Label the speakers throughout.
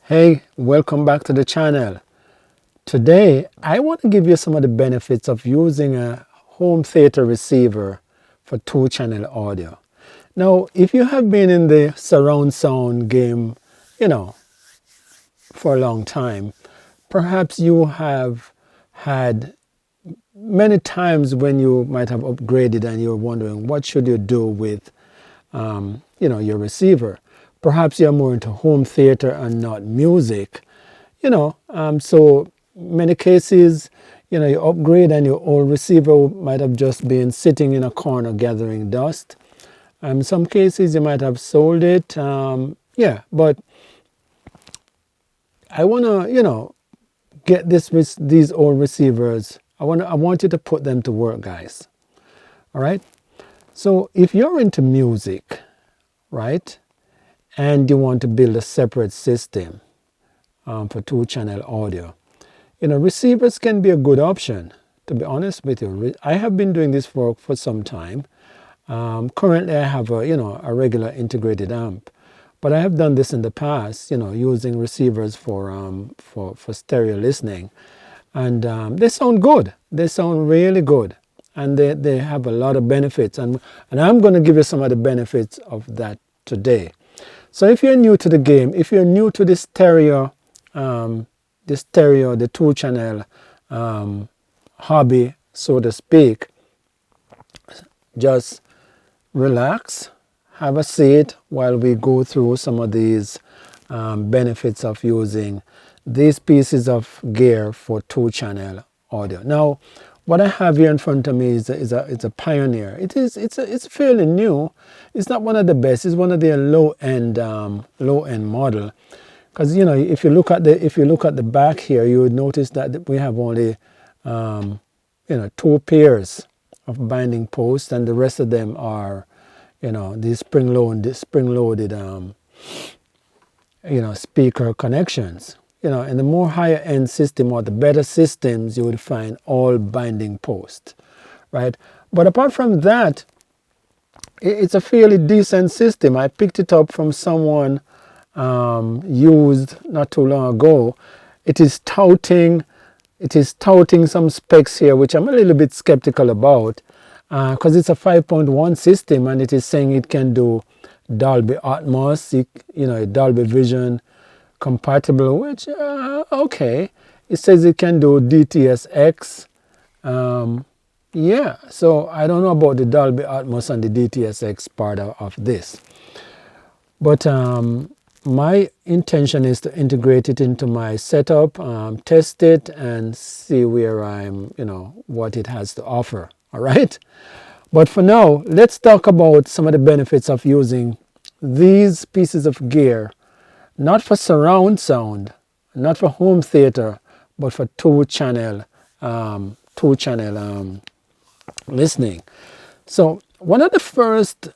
Speaker 1: Hey, welcome back to the channel. Today, I want to give you some of the benefits of using a home theater receiver for 2-channel audio. Now, if you have been in the surround sound game, for a long time, perhaps you have had many times when you might have upgraded and you're wondering what should you do with your receiver. Perhaps you're more into home theater and not music. So many cases, you upgrade and your old receiver might have just been sitting in a corner gathering dust. Some cases you might have sold it. But I want to, get these old receivers. I want you to put them to work, guys. All right. So if you're into music, right, and you want to build a separate system for 2-channel audio, receivers can be a good option. To be honest with you, I have been doing this for some time. Currently, I have a regular integrated amp, but I have done this in the past. Using receivers for stereo listening, and they sound good. They sound really good, and they have a lot of benefits. And I'm going to give you some of the benefits of that today. So if you're new to the game, if you're new to the stereo, the 2-channel hobby, so to speak, just relax, have a seat while we go through some of these benefits of using these pieces of gear for 2-channel audio. Now, what I have here in front of me is a Pioneer. It's fairly new. It's not one of the best. It's one of their low end model. Because if you look at the back here, you would notice that we have only 2 pairs of binding posts, and the rest of them are these spring-loaded speaker connections. In the more higher end system or the better systems, you would find all binding posts, right? But apart from that, it's a fairly decent system. I picked it up from someone used not too long ago. It is touting some specs here, which I'm a little bit skeptical about, because it's a 5.1 system, and it is saying it can do Dolby Atmos, Dolby Vision compatible, which okay. It says it can do DTSX. So I don't know about the Dolby Atmos and the DTSX part of this, but my intention is to integrate it into my setup, test it, and see where what it has to offer. All right. But for now, let's talk about some of the benefits of using these pieces of gear, not for surround sound, not for home theater, but for 2-channel listening. So one of the first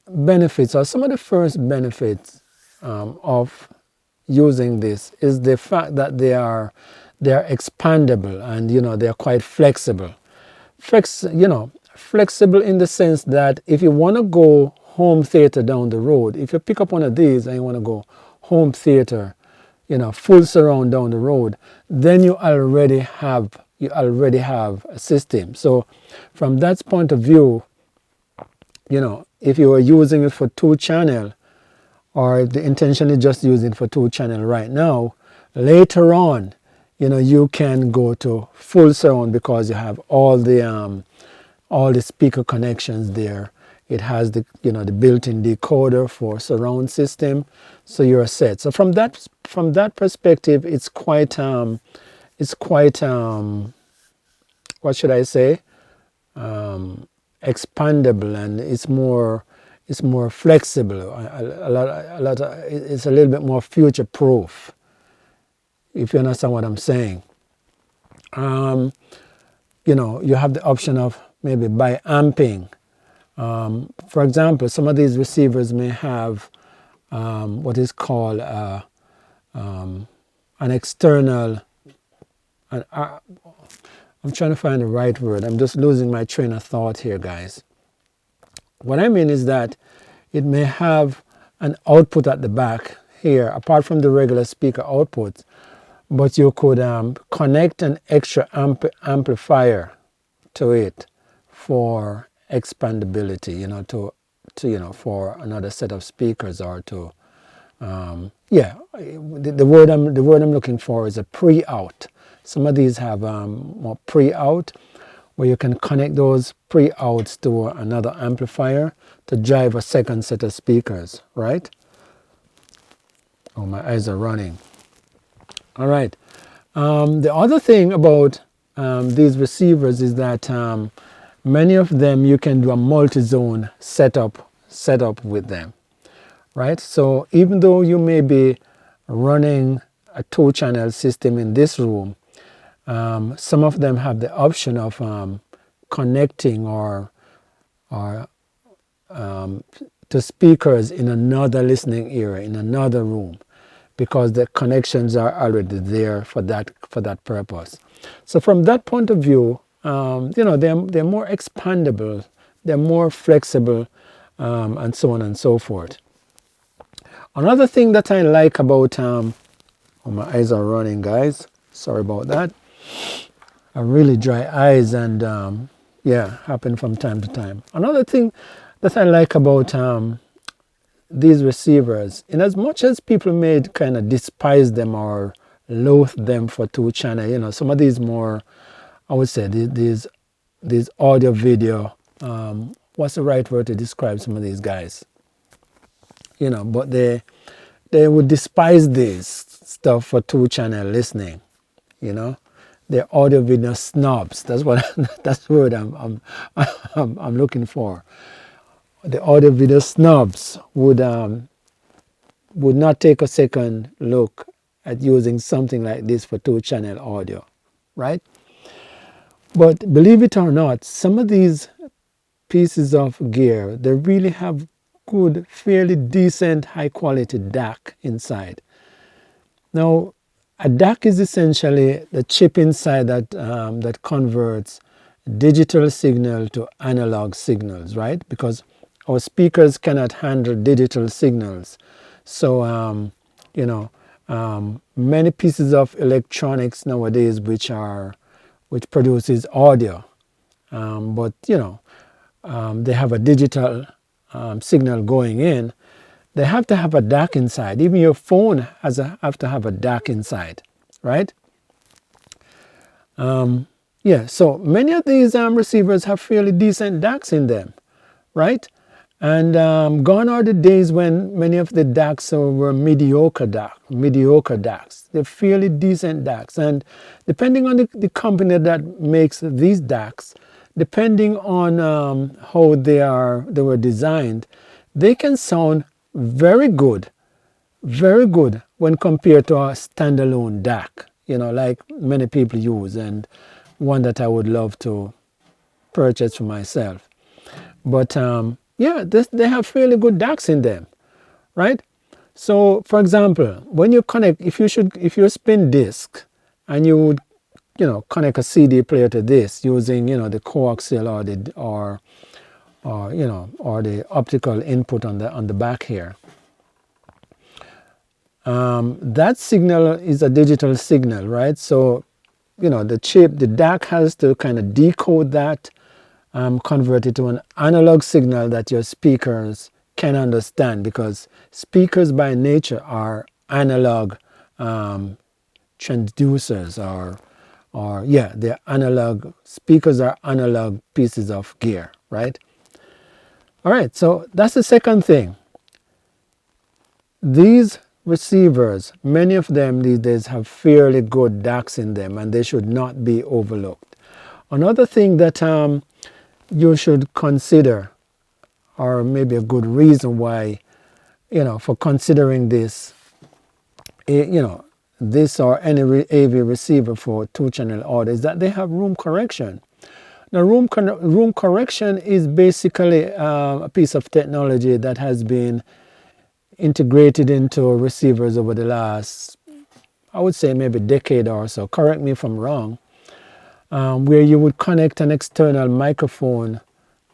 Speaker 1: benefits, or some of the first benefits of using this, is the fact that they are expandable, and they are quite flexible. Flexible in the sense that if you want to go home theater down the road, if you pick up one of these and you want to go home theater, full surround down the road, then you already have a system. So from that point of view, if you are using it for 2-channel, or the intention is just using for 2-channel right now, later on, you can go to full surround because you have all the speaker connections there. It has the built-in decoder for surround system, so you're set. So from that perspective, it's quite what should I say, expandable, and it's more flexible. It's a little bit more future-proof, if you understand what I'm saying. You have the option of maybe by amping. For example, some of these receivers may have what is called an external. I'm trying to find the right word. I'm just losing my train of thought here, guys. What I mean is that it may have an output at the back here, apart from the regular speaker outputs, but you could connect an extra amplifier to it for expandability, for another set of speakers, or to the word I'm looking for is a pre-out. Some of these have more pre-out, where you can connect those pre-outs to another amplifier to drive a second set of speakers, right? Oh, my eyes are running. All right. The other thing about these receivers is that many of them you can do a multi-zone setup with them, right? So even though you may be running a 2-channel system in this room, some of them have the option of connecting or to speakers in another listening area, in another room, because the connections are already there for that purpose. So from that point of view, they're more expandable, they're more flexible, and so on and so forth. Another thing that I like about oh, my eyes are running, guys. Sorry about that. Are really dry eyes, and happen from time to time. Another thing that I like about these receivers, in as much as people may kind of despise them or loathe them for 2-channel, some of these more, I would say, these audio video, what's the right word to describe some of these guys? But they would despise this stuff for 2-channel listening, They're audio video snobs. That's the word I'm looking for. The audio video snobs would not take a second look at using something like this for 2-channel audio, right? But believe it or not, some of these pieces of gear, they really have good, fairly decent, high-quality DAC inside. Now, a DAC is essentially the chip inside that converts digital signal to analog signals, right? Because our speakers cannot handle digital signals. So, many pieces of electronics nowadays which produces audio, but they have a digital signal going in. They have to have a DAC inside. Even your phone have to have a DAC inside, right? So many of these receivers have fairly decent DACs in them, right? And gone are the days when many of the DACs were mediocre DACs. They're fairly decent DACs. And depending on the company that makes these DACs, depending on how they were designed, they can sound very good when compared to a standalone DAC, like many people use, and one that I would love to purchase for myself. But they have fairly good DACs in them, right? So, for example, when you connect, if you spin disc and you would, connect a CD player to this using, the coaxial or the optical input on the back here. That signal is a digital signal, right? So, the DAC has to kind of decode that, convert it to an analog signal that your speakers can understand, because speakers by nature are analog transducers, they're analog. Speakers are analog pieces of gear, right? All right, so that's the second thing. These receivers, many of them these days have fairly good DACs in them, and they should not be overlooked. Another thing that you should consider, or maybe a good reason why, for considering this, this or any AV receiver for 2-channel audio, is that they have room correction. Now, room correction is basically a piece of technology that has been integrated into receivers over the last, I would say, maybe decade or so. Correct me if I'm wrong. Where you would connect an external microphone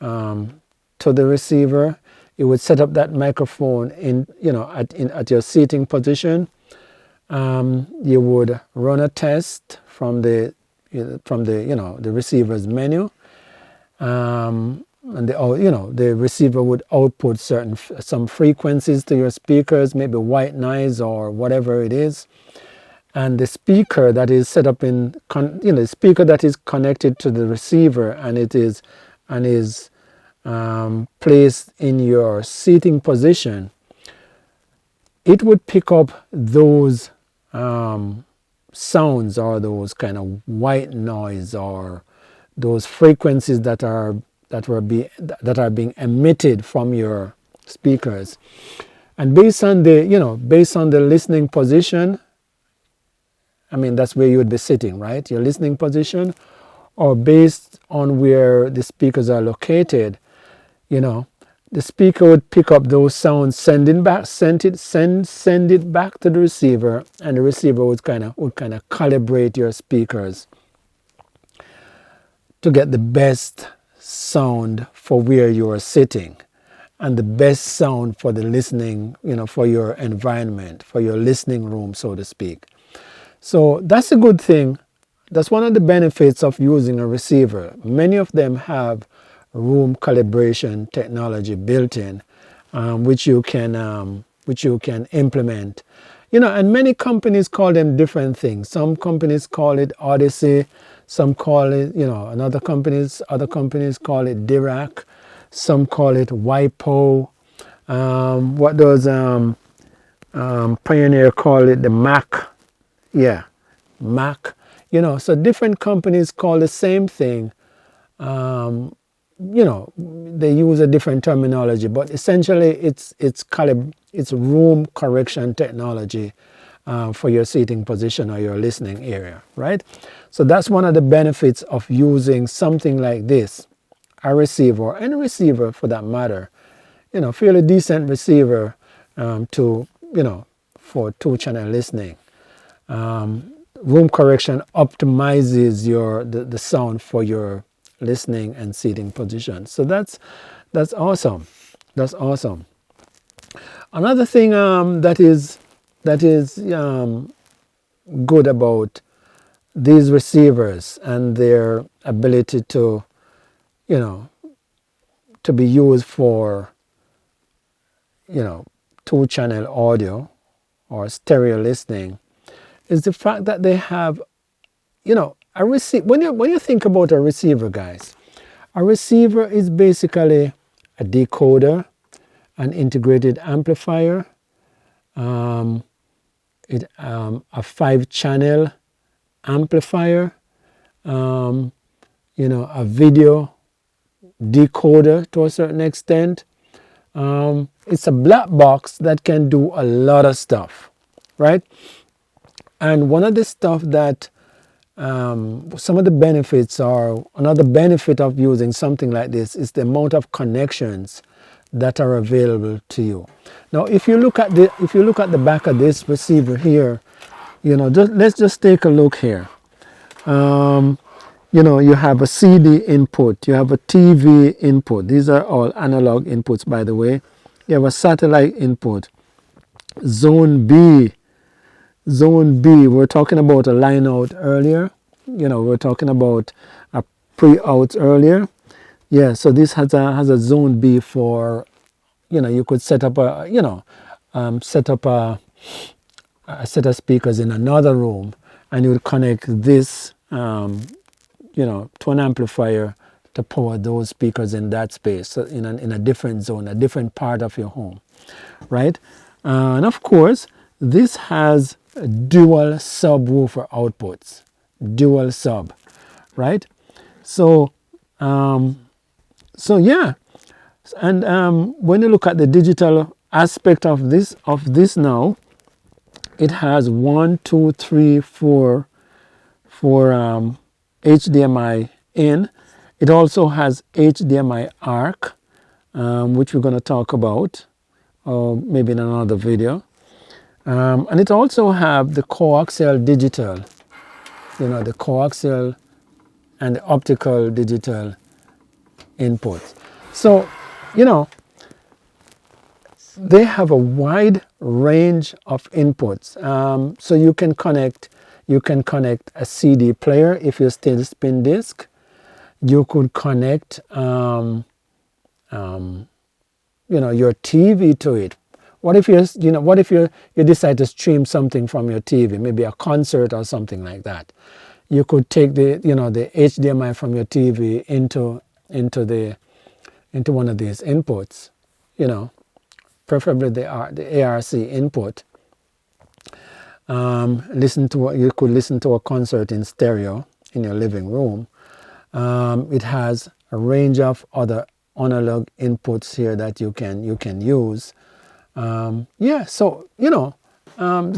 Speaker 1: to the receiver. you would set up that microphone in, at your seating position. You would run a test from the the receiver's menu, and the receiver would output some frequencies to your speakers, maybe white noise or whatever it is, and the speaker that is set up the speaker that is connected to the receiver and is placed in your seating position, it would pick up those sounds or those kind of white noise or those frequencies that are being emitted from your speakers, and based on the listening position, I mean, that's where you would be sitting, right? Your listening position, or based on where the speakers are located, the speaker would pick up those sounds, send it back to the receiver, and the receiver would kind of calibrate your speakers to get the best sound for where you are sitting and the best sound for the listening, for your environment, for your listening room, so to speak. So that's a good thing. That's one of the benefits of using a receiver. Many of them have room calibration technology built in, which you can implement. And many companies call them different things. Some companies call it Odyssey. Some call it, other companies call it Dirac. Some call it WIPO. What does Pioneer call it? The Mac. Yeah, Mac. So different companies call the same thing. They use a different terminology, but essentially it's room correction technology for your seating position or your listening area, right? So that's one of the benefits of using something like this, a receiver, or any receiver for that matter, fairly decent receiver for 2-channel listening. Room correction optimizes the sound for your listening and seating position. So that's awesome. That's awesome. Another thing that is good about these receivers and their ability to be used for 2-channel audio or stereo listening is the fact that they have a receiver. When you think about a receiver, guys, a receiver is basically a decoder, an integrated amplifier, a 5-channel amplifier, a video decoder to a certain extent. It's a black box that can do a lot of stuff, right? And one of the stuff that some of the benefits are, another benefit of using something like this is the amount of connections that are available to you. Now, if you look at the back of this receiver here, let's just take a look here. You have a CD input, you have a TV input. These are all analog inputs, by the way. You have a satellite input. Zone B, we're talking about a line out earlier. We're talking about a pre-out earlier. Yeah, so this has a zone B for, you could set up a set of speakers in another room, and you would connect this, to an amplifier to power those speakers in that space, so in a different zone, a different part of your home, right? And of course, this has dual subwoofer outputs, dual sub, right? So yeah, and when you look at the digital aspect of this now, it has 1, 2, 3, 4 HDMI in. It also has HDMI ARC, which we're going to talk about maybe in another video. And it also have the coaxial digital, the coaxial and the optical digital inputs. So, they have a wide range of inputs. So you can connect a CD player if you still spin disc. You could connect your TV to it. What if you decide to stream something from your TV, maybe a concert or something like that? You could take the HDMI from your TV into one of these inputs, preferably the ARC input. You could listen to a concert in stereo in your living room. It has a range of other analog inputs here that you can use.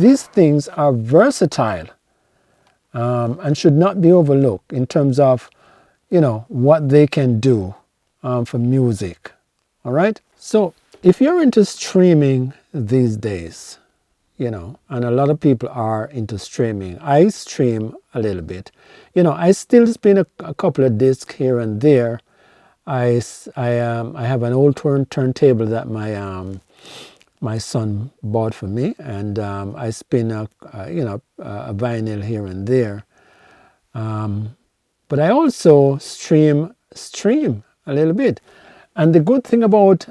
Speaker 1: These things are versatile and should not be overlooked in terms of what they can do for music. All right, so if you're into streaming these days, and a lot of people are into streaming. I stream a little bit. I still spin a couple of discs here and there. I have an old turntable that my son bought for me, and I spin a vinyl here and there. But I also stream a little bit. And the good thing about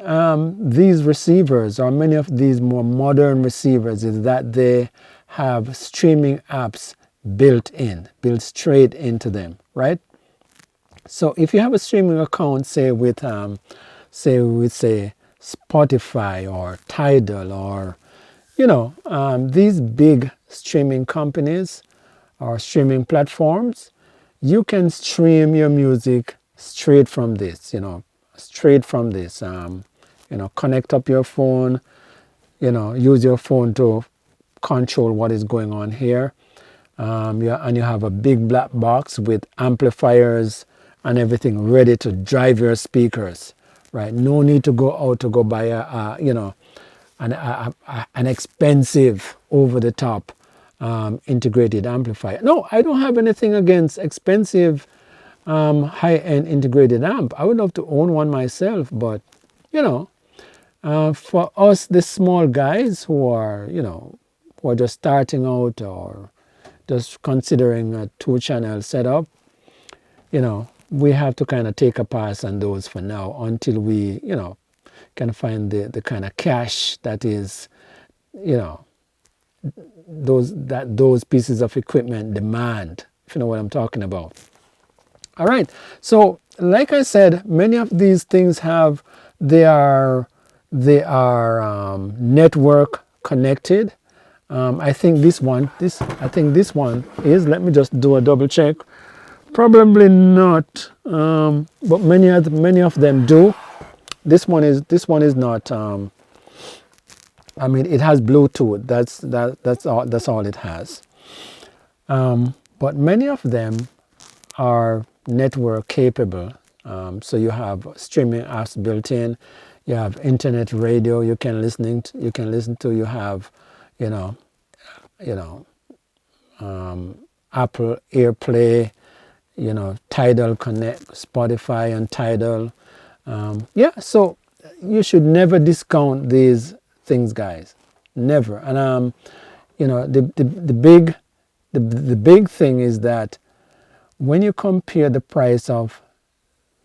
Speaker 1: these receivers, or many of these more modern receivers, is that they have streaming apps built straight into them, right? So if you have a streaming account, say with Spotify or Tidal or these big streaming companies or streaming platforms, you can stream your music straight from this, connect up your phone, use your phone to control what is going on here. And you have a big black box with amplifiers and everything ready to drive your speakers, right? No need to go out to go buy an expensive over-the-top integrated amplifier. No, I don't have anything against expensive high-end integrated amp. I would love to own one myself, but for us, the small guys who are just starting out or just considering a 2-channel setup, we have to kind of take a pass on those for now until we can find the kind of cash that is those pieces of equipment demand, if you know what I'm talking about. All right, so like I said, many of these things they are network connected. I think this one is. Let me just do a double check. Probably not, but many of them do. This one is not. It has Bluetooth. That's all it has. But many of them are network capable. So you have streaming apps built in. You have internet radio. You can listen to. You have, Apple AirPlay. Tidal Connect, Spotify, and Tidal. So you should never discount these things, guys. Never. And the big thing is that when you compare the price of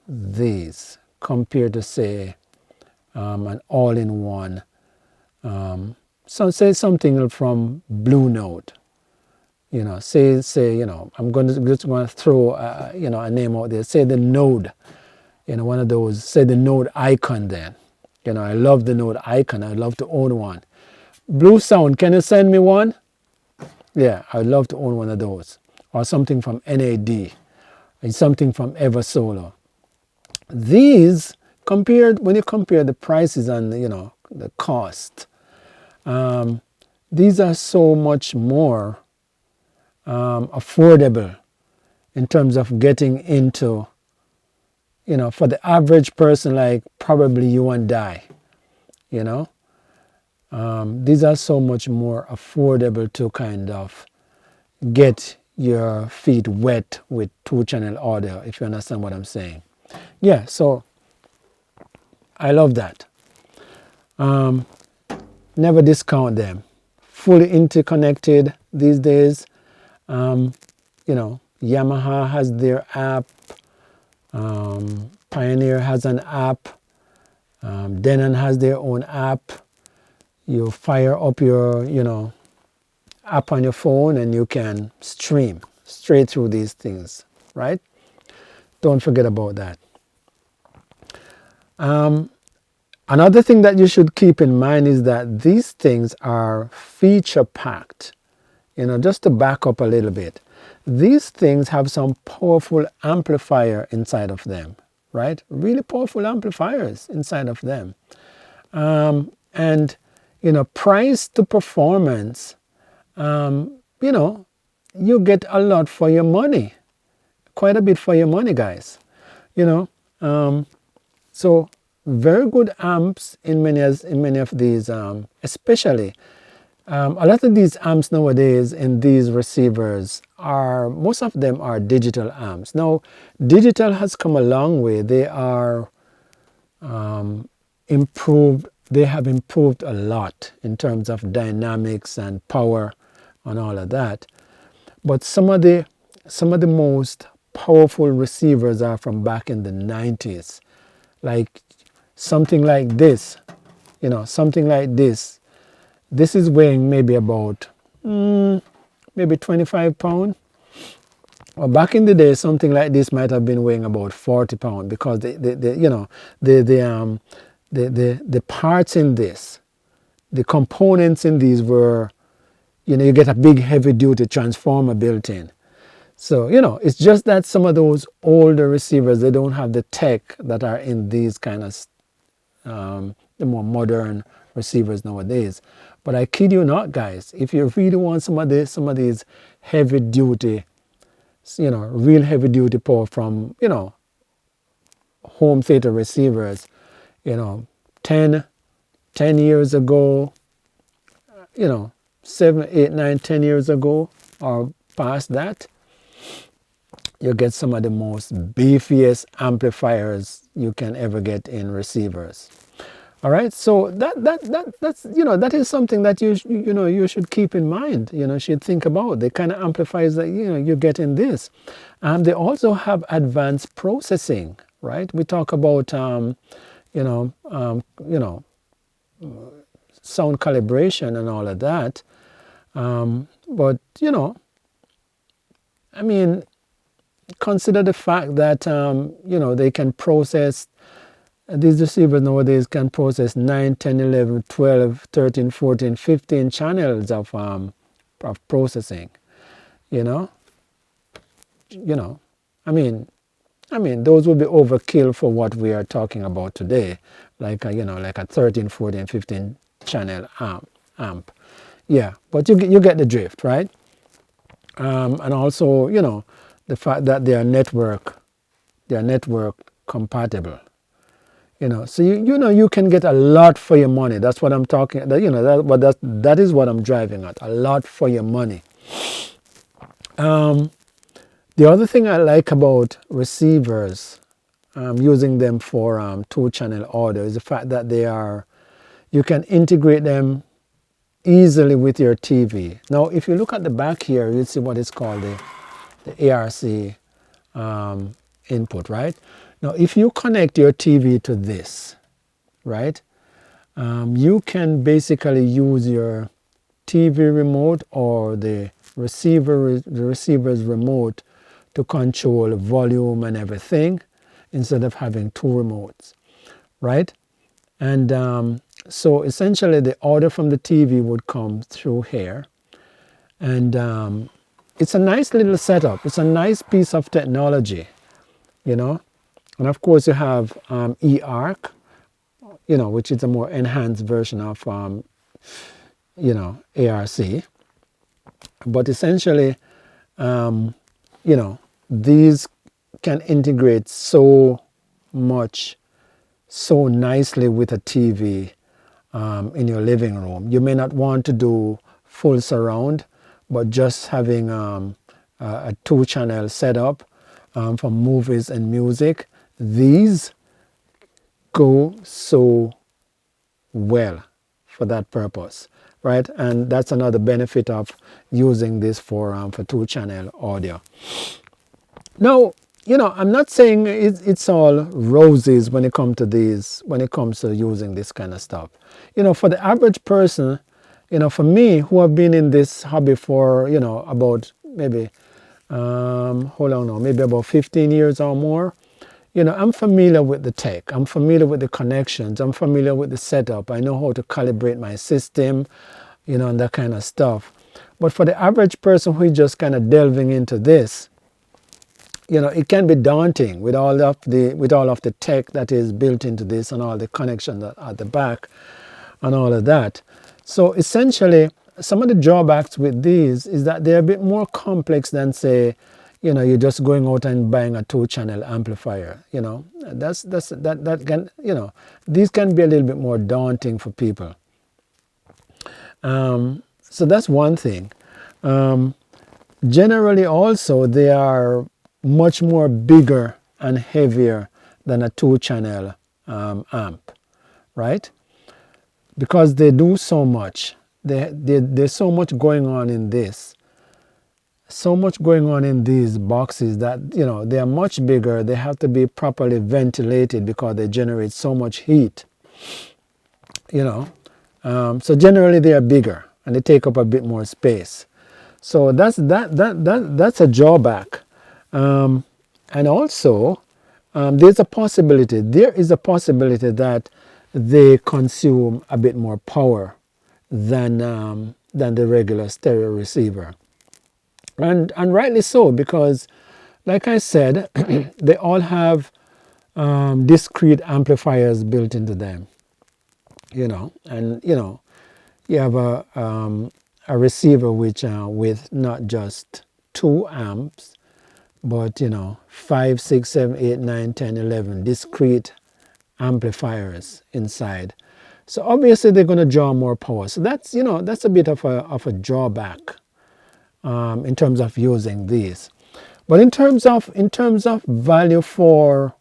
Speaker 1: these compared to say an all-in-one, so say something from Blue Note, I'm just going to throw a name out there. Say the Node, one of those. Say the Node Icon. Then, I love the Node Icon. I'd love to own one. Blue Sound, can you send me one? Yeah, I'd love to own one of those. Or something from NAD, and something from Eversolar. These when you compare the prices and the cost, these are so much more affordable in terms of getting into, for the average person like probably you and I, these are so much more affordable to kind of get your feet wet with 2-channel audio, if you understand what I'm saying. Yeah, so I love that. never discount them. Fully interconnected these days. Yamaha has their app. Pioneer has an app. Denon has their own app. You fire up your, app on your phone and you can stream straight through these things, right? Don't forget about that. Another thing that you should keep in mind is that these things are feature packed. Just to back up a little bit, these things have some powerful amplifier inside of them, right? Really powerful amplifiers inside of them. And price to performance, you get a lot for your money, quite a bit for your money, guys. So very good amps in many of these, especially a lot of these amps nowadays in these receivers most of them are digital amps. Now, digital has come a long way. They are improved. They have improved a lot in terms of dynamics and power and all of that. But some of the most powerful receivers are from back in the 90s. Like something like this, something like this. This is weighing maybe about maybe 25 pounds. Well, back in the day, something like this might have been weighing about 40 pounds because the parts in this, the components in these were, you get a big heavy duty transformer built in. So, it's just that some of those older receivers, they don't have the tech that are in these kind of the more modern receivers nowadays. But I kid you not, guys, if you really want some of these heavy duty, real heavy duty power from, home theater receivers, 10 years ago, 7, 8, 9, 10 years ago or past that, you get some of the most beefiest amplifiers you can ever get in receivers. All right, so that's that is something that you should keep in mind. Should think about the kind of amplifiers that you get in this. They also have advanced processing, right? We talk about sound calibration and all of that. But consider the fact that they can process. These receivers nowadays can process 9, 10, 11, 12, 13, 14, 15 channels of processing. Those would be overkill for what we are talking about today, like a 13, 14, 15 channel amp. Yeah, but you get the drift, right? And also, the fact that they are network compatible. So you can get a lot for your money. That's what I'm talking. That is what I'm driving at. A lot for your money. The other thing I like about receivers, using them for 2-channel audio, is the fact that you can integrate them easily with your TV. Now, if you look at the back here, you'll see what is called the ARC input, right? Now, if you connect your TV to this, right, you can basically use your TV remote or the receiver's remote to control volume and everything instead of having 2 remotes, right? And so essentially the audio from the TV would come through here. And it's a nice little setup. It's a nice piece of technology, And of course you have eARC, which is a more enhanced version of, ARC. But essentially, these can integrate so nicely with a TV in your living room. You may not want to do full surround, but just having a 2-channel setup for movies and music, these go so well for that purpose, right? And that's another benefit of using this for 2-channel audio. Now, I'm not saying it's all roses when it comes to these, when it comes to using this kind of stuff. For the average person, for me, who have been in this hobby for, about maybe, hold on now, maybe about 15 years or more, I'm familiar with the tech. I'm familiar with the connections. I'm familiar with the setup. I know how to calibrate my system, and that kind of stuff. But for the average person who is just kind of delving into this, it can be daunting with all of the tech that is built into this and all the connections at the back and all of that. So essentially, some of the drawbacks with these is that they're a bit more complex than, say, you're just going out and buying a 2-channel amplifier. That can, these can be a little bit more daunting for people. So that's one thing. Generally, also, they are much more bigger and heavier than a 2-channel amp, right? Because they do so much. There's so much going on in this. So much going on in these boxes that, they are much bigger. They have to be properly ventilated because they generate so much heat. So generally they are bigger and they take up a bit more space. So that's a drawback. And also, there is a possibility that they consume a bit more power than the regular stereo receiver. And rightly so, because, like I said, they all have discrete amplifiers built into them. And you have a receiver which with not just 2 amps, but 5, 6, 7, 8, 9, 10, 11 discrete amplifiers inside. So obviously they're going to draw more power. So that's a bit of a drawback in terms of using these. But in terms of value for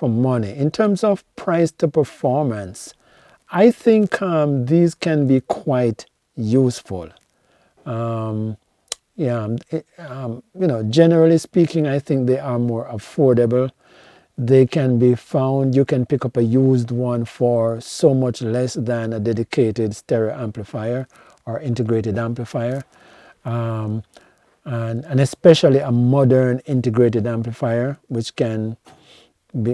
Speaker 1: money, in terms of price to performance, I think these can be quite useful. Generally speaking, I think they are more affordable. They can be found, you can pick up a used one for so much less than a dedicated stereo amplifier or integrated amplifier. And especially a modern integrated amplifier, which can be,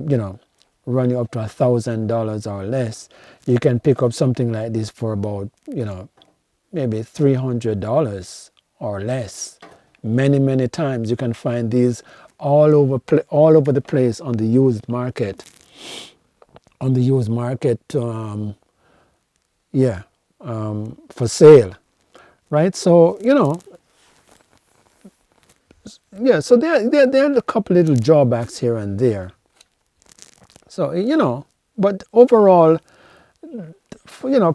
Speaker 1: run you up to $1,000 or less. You can pick up something like this for about, maybe $300 or less. Many times you can find these all over the place on the used market. For sale, right? So so there are a couple little drawbacks here and there. So but overall,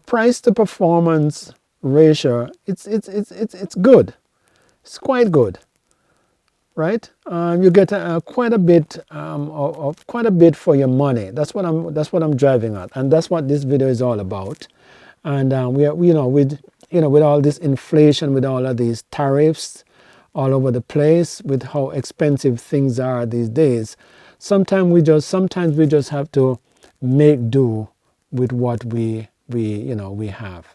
Speaker 1: price to performance ratio, it's good. It's quite good, right? You get quite a bit for your money. That's what I'm driving at, and that's what this video is all about. And with all this inflation, with all of these tariffs all over the place, with how expensive things are these days, sometimes we just have to make do with what we have.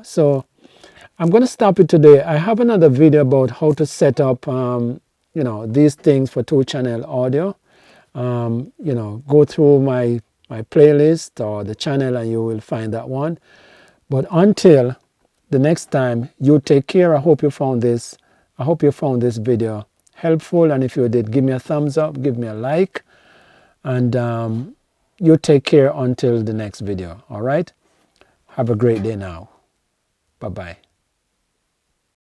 Speaker 1: So I'm going to stop it today. I have another video about how to set up these things for 2-channel audio. Go through my playlist or the channel and you will find that one. But until the next time, you take care. I hope you found this video helpful, and if you did, give me a thumbs up, give me a like, and you take care until the next video. All right, have a great day now. Bye bye.